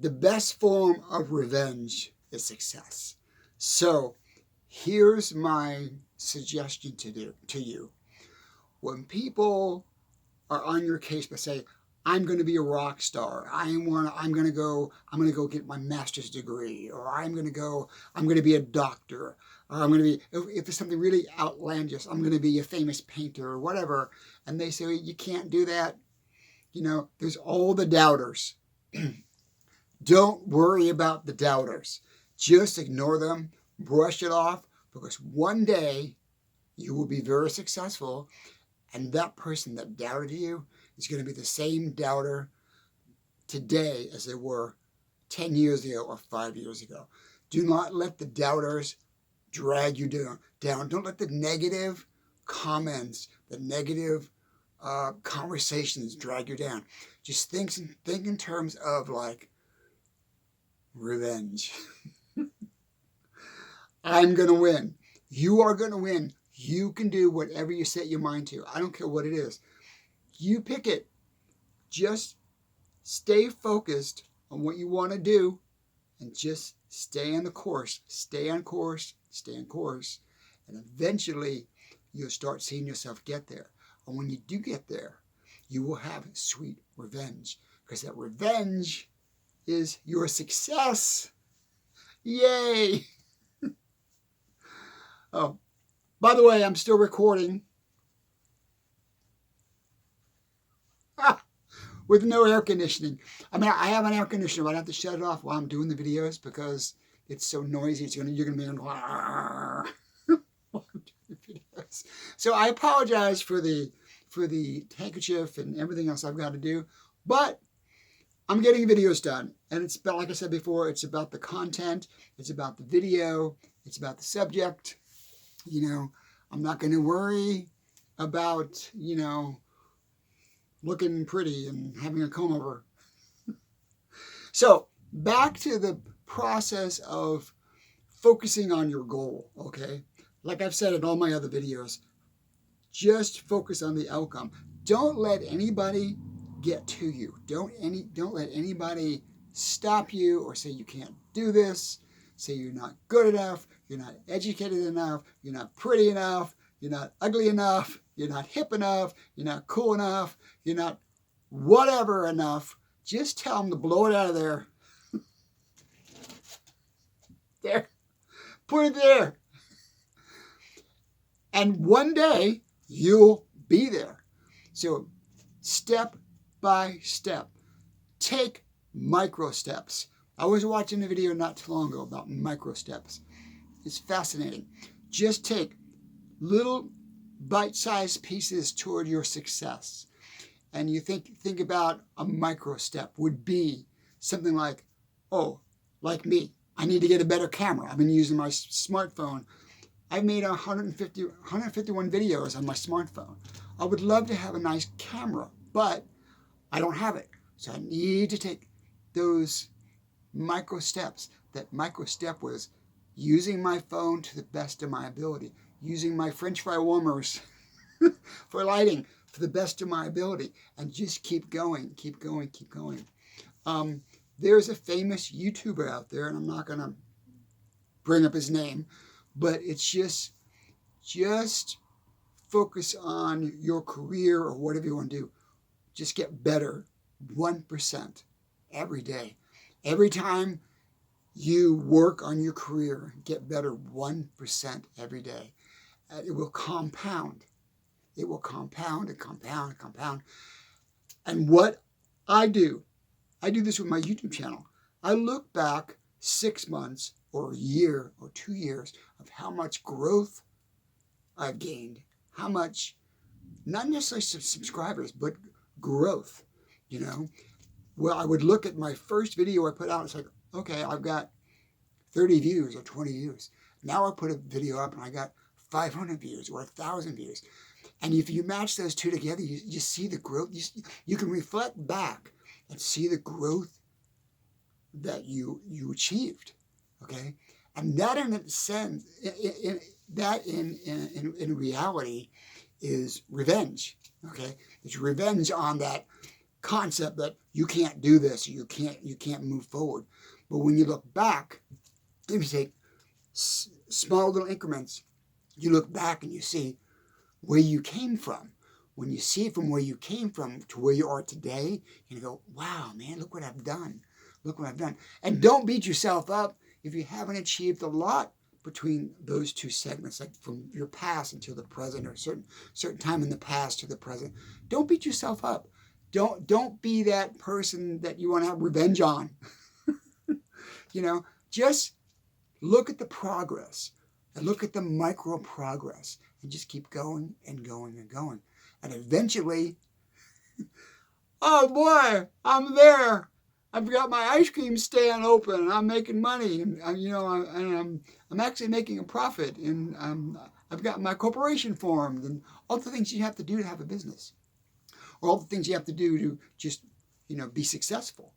the best form of revenge is success. So here's my suggestion to you. When people are on your case but say, I'm going to be a rock star. I'm going to go get my master's degree, or I'm going to be a doctor, or I'm going to be, if it's something really outlandish, I'm going to be a famous painter or whatever. And they say, you can't do that. There's all the doubters. Don't worry about the doubters. Just ignore them, brush it off, because one day you will be very successful, and that person that doubted you is going to be the same doubter today as they were 10 years ago or 5 years ago. Do not let the doubters drag you down. Don't let the negative comments, the negative conversations drag you down. Just think in terms of like revenge. I'm going to win. You are going to win. You can do whatever you set your mind to. I don't care what it is. You pick it. Just stay focused on what you want to do and just stay on the course. Stay on course. Stay on course. And eventually you'll start seeing yourself get there. And when you do get there, you will have sweet revenge, because that revenge is your success. Yay! Oh, by the way, I'm still recording with no air conditioning. I mean, I have an air conditioner, but I have to shut it off while I'm doing the videos because it's so noisy. You're going to be in while I'm doing the videos. So I apologize for the handkerchief and everything else I've got to do, but I'm getting videos done. And it's about, like I said before, it's about the content, it's about the video, it's about the subject. I'm not going to worry about, looking pretty and having a comb over. So back to the process of focusing on your goal, okay? Like I've said in all my other videos, just focus on the outcome. Don't let anybody get to you. Don't let anybody stop you or say you can't do this, say you're not good enough, you're not educated enough, you're not pretty enough, you're not ugly enough, you're not hip enough, you're not cool enough, you're not whatever enough. Just tell them to blow it out of there. There. Put it there. And one day, you'll be there. So step by step, take micro steps. I was watching a video not too long ago about micro steps. It's fascinating. Just take little bite-sized pieces toward your success. And you think about a micro step would be something like, like me, I need to get a better camera. I've been using my smartphone. I've made 151 videos on my smartphone. I would love to have a nice camera, but I don't have it. So I need to take those micro steps. That micro step was using my phone to the best of my ability, using my French fry warmers for lighting to the best of my ability, and just keep going, keep going, keep going. There's a famous YouTuber out there, and I'm not going to bring up his name, but it's just focus on your career or whatever you want to do. Just get better 1% every day. Every time you work on your career, get better 1% every day. It will compound. It will compound and compound and compound. And what I do this with my YouTube channel. I look back 6 months or a year or 2 years of how much growth I've gained, how much, not necessarily subscribers, but growth, Well, I would look at my first video I put out, it's like, okay, I've got 30 views or 20 views. Now I put a video up and I got 500 views or 1,000 views. And if you match those two together, you see the growth. You can reflect back and see the growth that you achieved, okay? And that in a sense, in reality is revenge, okay? It's revenge on that concept that you can't do this, or you can't move forward. But when you look back, if you take small little increments, you look back and you see where you came from. When you see it from where you came from to where you are today, you go, wow, man, look what I've done. Look what I've done. And don't beat yourself up if you haven't achieved a lot between those two segments, like from your past until the present, or certain time in the past to the present. Don't beat yourself up. Don't be that person that you want to have revenge on. Just look at the progress and look at the micro progress and just keep going and going and going. And eventually, oh boy, I'm there. I've got my ice cream stand open and I'm making money, and I'm actually making a profit, and I've got my corporation formed, and all the things you have to do to have a business, or all the things you have to do to just be successful.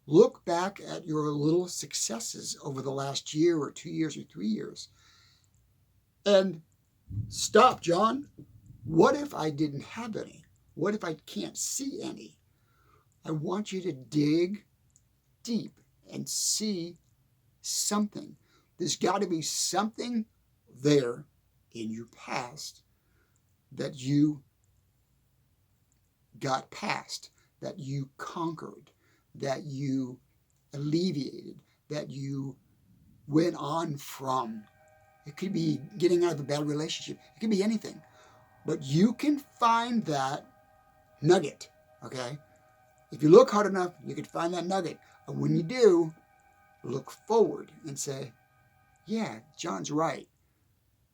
Look back at your little successes over the last year or 2 years or 3 years, and stop, John. What if I didn't have any? What if I can't see any? I want you to dig deep and see something. There's got to be something there in your past that you got past, that you conquered, that you alleviated, that you went on from. It could be getting out of a bad relationship. It could be anything. But you can find that nugget, okay? If you look hard enough, you can find that nugget. And when you do, look forward and say, yeah, John's right.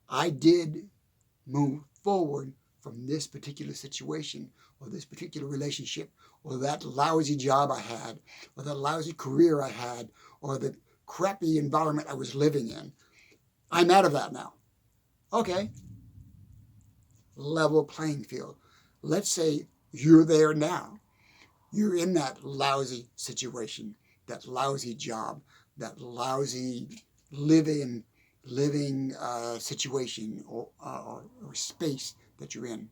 I did move forward from this particular situation, or this particular relationship, or that lousy job I had, or that lousy career I had, or the crappy environment I was living in. I'm out of that now. Okay. Level playing field. Let's say you're there now. You're in that lousy situation, that lousy job, that lousy living situation or space that you're in.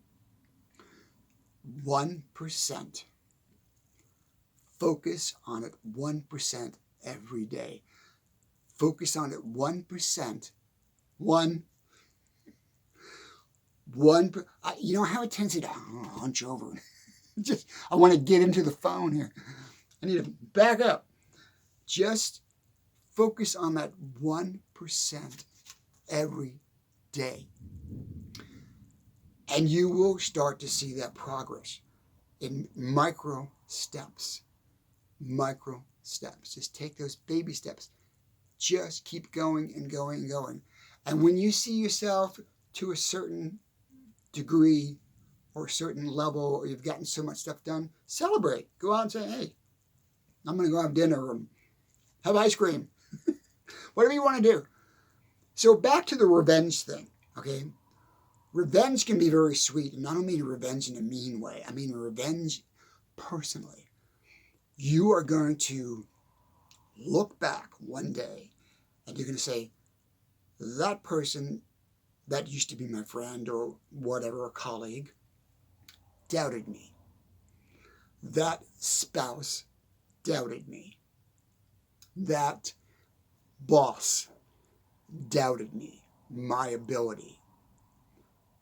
1%. Focus on it 1% every day. Focus on it 1%. I have a tendency to hunch over. I want to get into the phone here. I need to back up. Just focus on that 1% every day. And you will start to see that progress in micro steps. Micro steps. Just take those baby steps. Just keep going and going and going. And when you see yourself to a certain degree or a certain level, or you've gotten so much stuff done, celebrate. Go out and say, hey, I'm going to go have dinner or have ice cream. Whatever you want to do. So back to the revenge thing, okay? Revenge can be very sweet, and I don't mean revenge in a mean way. I mean revenge personally. You are going to look back one day, and you're going to say, that person that used to be my friend or whatever, a colleague, doubted me. That spouse doubted me. That boss doubted me, my ability.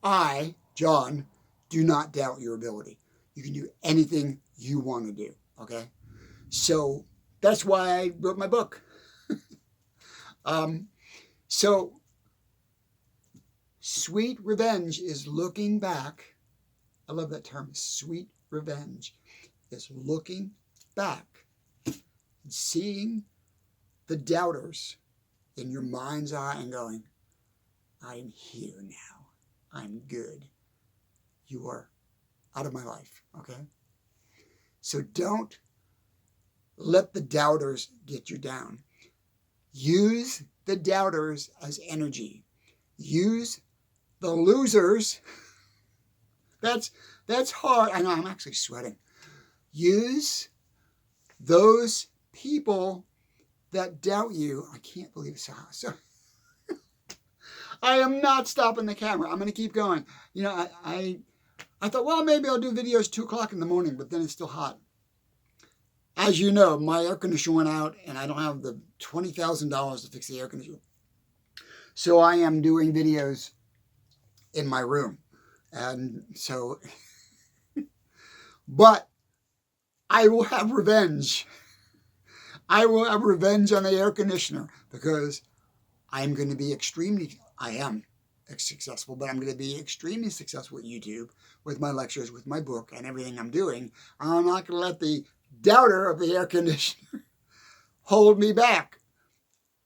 I, John, do not doubt your ability. You can do anything you want to do, okay? So that's why I wrote my book. So sweet revenge is looking back. I love that term, sweet revenge, is looking back and seeing the doubters in your mind's eye and going, I'm here now. I'm good. You are out of my life, okay? So don't let the doubters get you down. Use the doubters as energy. Use the losers. That's hard. I know, I'm actually sweating. Use those people that doubt you. I can't believe it's so. I am not stopping the camera. I'm going to keep going. I thought, well, maybe I'll do videos 2 o'clock in the morning, but then it's still hot. As you know, my air conditioner went out, and I don't have the $20,000 to fix the air conditioner. So I am doing videos in my room. And so, but I will have revenge. I will have revenge on the air conditioner because I am going to be I am successful, but I'm going to be extremely successful with YouTube, with my lectures, with my book, and everything I'm doing. I'm not going to let the doubter of the air conditioner hold me back.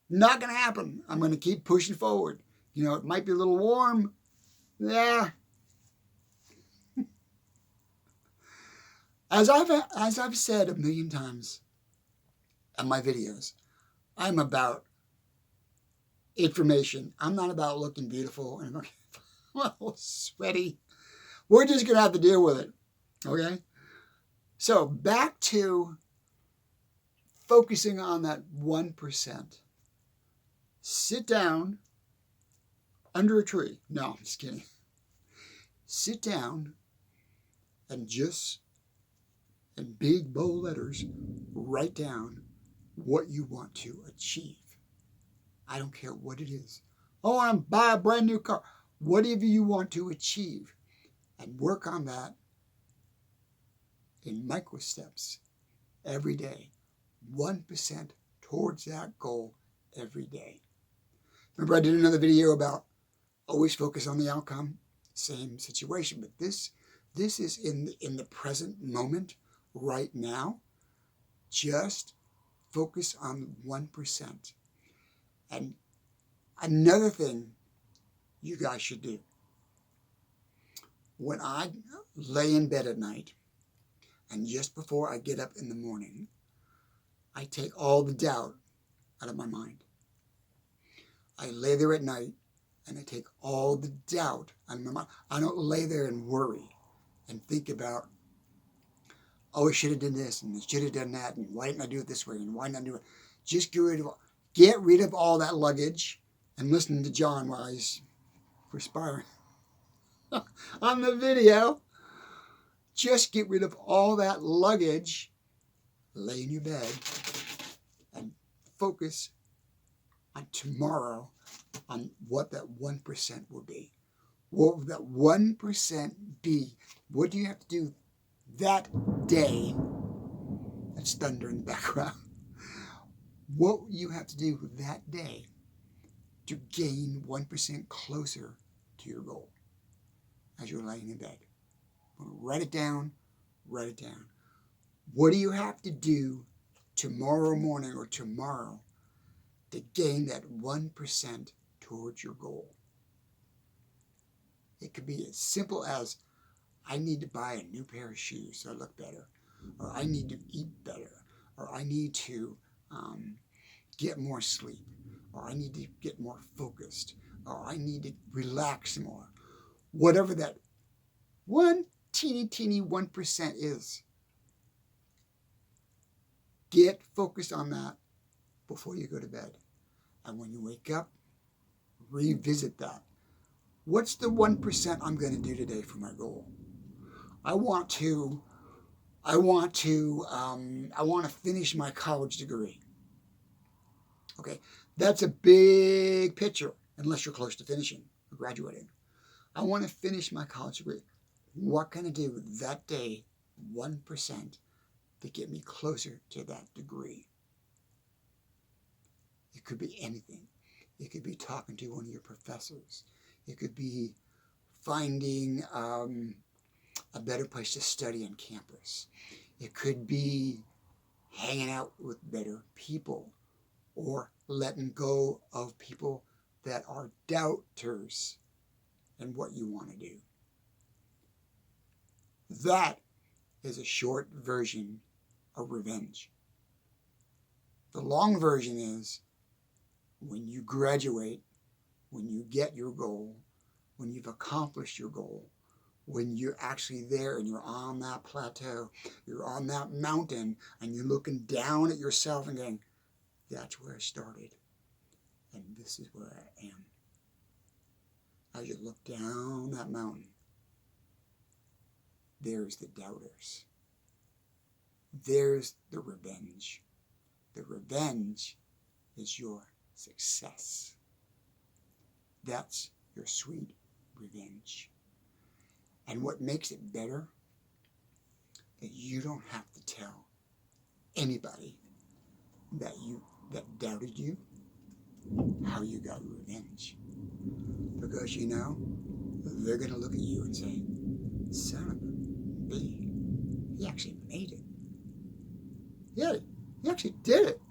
Not going to happen. I'm going to keep pushing forward. You know, it might be a little warm. Yeah. As I've said a million times in my videos, I'm about information. I'm not about looking beautiful and looking well, sweaty. We're just going to have to deal with it. Okay? So back to focusing on that 1%. Sit down under a tree. No, I'm just kidding. Sit down and just, in big, bold letters, write down what you want to achieve. I don't care what it is. Oh, I want to buy a brand new car. Whatever you want to achieve. And work on that in micro steps every day. 1% towards that goal every day. Remember I did another video about always focus on the outcome? Same situation. But this is in the present moment, right now. Just focus on 1%. And another thing you guys should do. When I lay in bed at night, and just before I get up in the morning, I take all the doubt out of my mind. I lay there at night, and I take all the doubt out of my mind. I don't lay there and worry and think about, oh, I should have done this, and I should have done that, and why didn't I do it this way, and why didn't I do it? Just get rid of all that luggage, and listen to John while he's perspiring on the video. Just get rid of all that luggage, lay in your bed, and focus on tomorrow, on what that 1% will be. What will that 1% be? What do you have to do that day? That's thunder in the background. What you have to do that day to gain 1% closer to your goal as you're laying in bed. Write it down. Write it down. What do you have to do tomorrow morning or tomorrow to gain that 1% towards your goal? It could be as simple as, I need to buy a new pair of shoes so I look better, or I need to eat better, or I need to get more sleep, or I need to get more focused, or I need to relax more. Whatever that one teeny 1% is. Get focused on that before you go to bed. And when you wake up, revisit that. What's the 1% I'm going to do today for my goal? I want to finish my college degree. Okay, that's a big picture, unless you're close to finishing or graduating. I want to finish my college degree. What can I do that day, 1%, to get me closer to that degree? It could be anything. It could be talking to one of your professors. It could be finding a better place to study on campus. It could be hanging out with better people, or letting go of people that are doubters in what you want to do. That is a short version of revenge. The long version is, when you graduate, when you get your goal, when you've accomplished your goal, when you're actually there and you're on that plateau, you're on that mountain, and you're looking down at yourself and going, that's where I started, and this is where I am. As you look down that mountain, there's the doubters. There's the revenge. The revenge is your success. That's your sweet revenge. And what makes it better is you don't have to tell anybody that doubted you how you got revenge. Because you know, they're going to look at you and say, son of a bee, he actually made it. Yeah, he actually did it.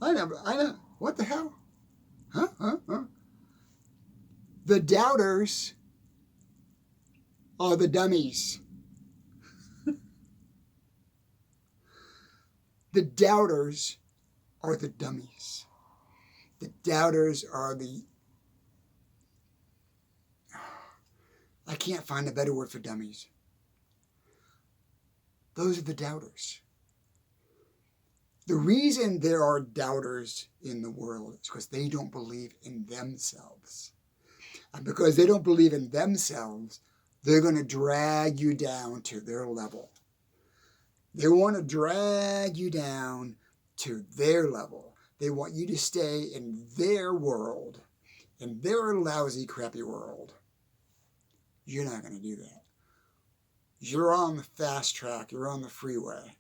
I know. What the hell? Huh? The doubters are the dummies. The doubters are the dummies. The doubters are the... I can't find a better word for dummies. Those are the doubters. The reason there are doubters in the world is because they don't believe in themselves. And because they don't believe in themselves, they're going to drag you down to their level. They want to drag you down to their level. They want you to stay in their world, in their lousy, crappy world. You're not going to do that. You're on the fast track. You're on the freeway.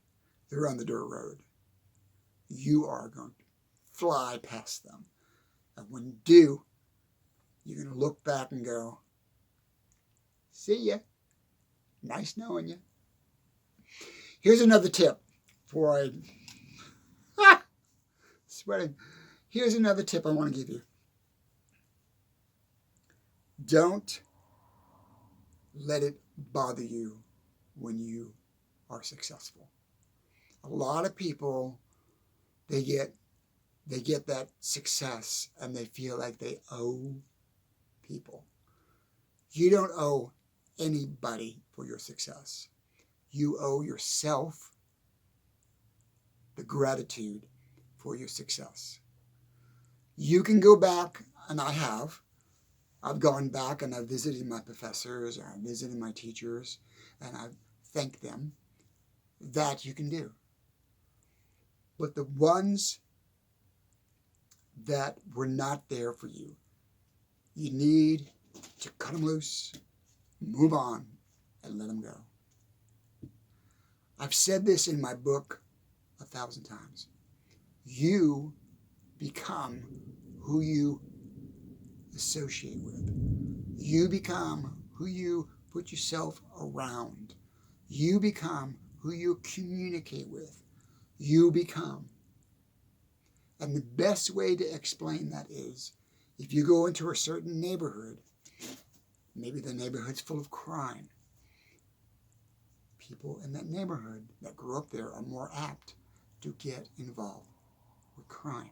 They're on the dirt road. You are going to fly past them. And when you do, you're going to look back and go, see ya. Nice knowing you. Here's another tip before I... sweating. Here's another tip I want to give you. Don't let it bother you when you are successful. A lot of people, they get that success and they feel like they owe people. You don't owe anybody for your success. You owe yourself the gratitude for your success. You can go back, and I have. I've gone back and I've visited my professors, or I've visited my teachers, and I've thanked them. That you can do. But the ones that were not there for you, you need to cut them loose, move on, and let them go. I've said this in my book 1,000 times. You become who you associate with. You become who you put yourself around. You become who you communicate with. You become. And the best way to explain that is, if you go into a certain neighborhood, maybe the neighborhood's full of crime. People in that neighborhood that grew up there are more apt to get involved with crime.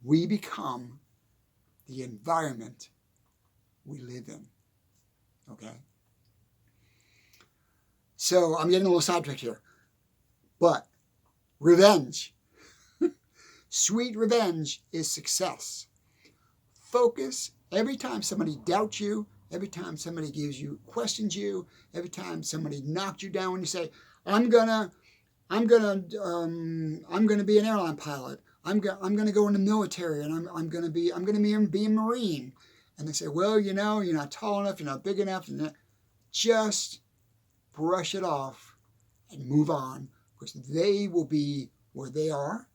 We become the environment we live in. Okay? So I'm getting a little sidetracked here. But revenge. Sweet revenge is success. Focus every time somebody doubts you, every time somebody questions you, every time somebody knocked you down when you say, I'm gonna be an airline pilot. I'm gonna go in the military, and I'm gonna be a Marine. And they say, well, you're not tall enough, you're not big enough, and just brush it off and move on, because they will be where they are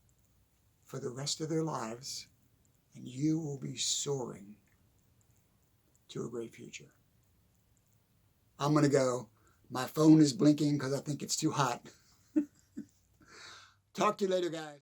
for the rest of their lives, and you will be soaring to a great future. I'm going to go. My phone is blinking because I think it's too hot. Talk to you later, guys.